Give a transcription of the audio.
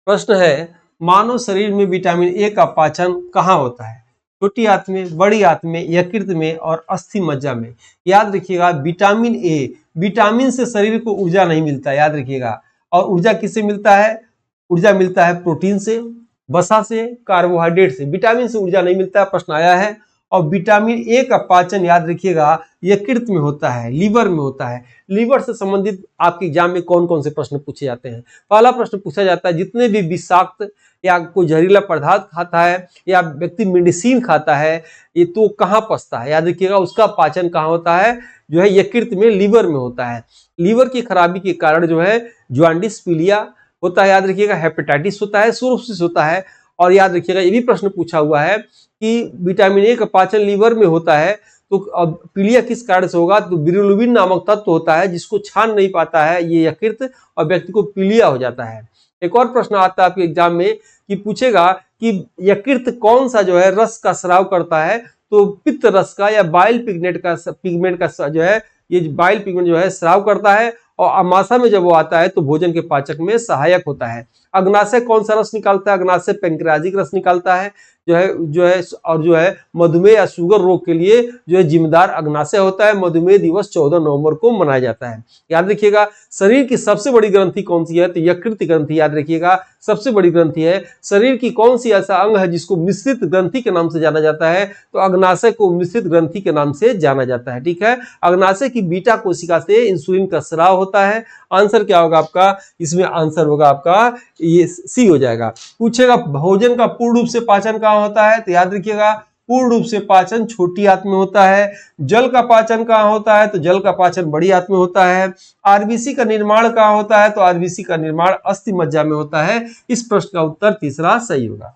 प्रश्न है, मानव शरीर में विटामिन ए का पाचन कहाँ होता है? छोटी आंत में, बड़ी आंत में, यकृत में और अस्थि मज्जा में। याद रखिएगा, विटामिन ए, विटामिन से शरीर को ऊर्जा नहीं मिलता, याद रखिएगा। और ऊर्जा किससे मिलता है? ऊर्जा मिलता है प्रोटीन से, वसा से, कार्बोहाइड्रेट से। विटामिन से ऊर्जा नहीं मिलता, प्रश्न आया है। और विटामिन ए का पाचन याद रखिएगा यकृत में होता है, लीवर में होता है। लीवर से संबंधित आपके एग्जाम में कौन कौन से प्रश्न पूछे जाते हैं? पहला प्रश्न पूछा जाता है, जितने भी विषाक्त या कोई जहरीला पदार्थ खाता है या व्यक्ति मेडिसिन खाता है, ये तो कहाँ पचता है? याद रखिएगा, उसका पाचन कहाँ होता है? जो है यकृत में, लीवर में होता है। लीवर की खराबी के कारण जो है जॉन्डिस, पीलिया होता है, याद रखिएगा। हेपेटाइटिस होता है, सिरोसिस होता है। और याद रखिएगा, ये भी प्रश्न पूछा हुआ है कि विटामिन ए का पाचन लीवर में होता है, तो अब पीलिया किस कारण से होगा? तो बिलिरुबिन नामक तत्व होता है जिसको छान नहीं पाता है ये यकृत, और व्यक्ति को पीलिया हो जाता है। एक और प्रश्न आता है आपके एग्जाम में कि पूछेगा कि यकृत कौन सा जो है रस का स्राव करता है? तो पित्त रस का या बाइल पिगमेंट का जो है, ये बाइल पिगमेंट जो है स्राव करता है। और अमाशय में जब वो आता है तो भोजन के पाचक में सहायक होता है। अग्नाशय कौन सा रस निकालता है? अग्नाशय पैंक्रियाजिक रस निकालता है, जो है और जो है मधुमेह या शुगर रोग के लिए जो है जिम्मेदार अग्नाशय होता है। मधुमेह दिवस 14 नवंबर को मनाया जाता है। याद रखिएगा, शरीर की सबसे बड़ी ग्रंथि कौन सी है? तो यकृत ग्रंथि, याद रखिएगा, सबसे बड़ी ग्रंथि है। शरीर की कौन सी ऐसा अंग है जिसको मिश्रित ग्रंथि के नाम से जाना जाता है? तो अग्नाशय को मिश्रित ग्रंथि के नाम से जाना जाता है। ठीक है, अग्नाशय की बीटा कोशिका से इंसुलिन का स्राव होता है। आंसर क्या होगा आपका? इसमें आंसर होगा आपका ये सी हो जाएगा। पूछेगा भोजन का पूर्ण रूप से पाचन कहाँ होता है? तो याद रखिएगा, पूर्ण रूप से पाचन छोटी आंत में होता है। जल का पाचन कहाँ होता है? तो जल का पाचन बड़ी आंत में होता है। आरबीसी का निर्माण कहाँ होता है? तो आरबीसी का निर्माण अस्थि मज्जा में होता है। इस प्रश्न का उत्तर तीसरा सही होगा।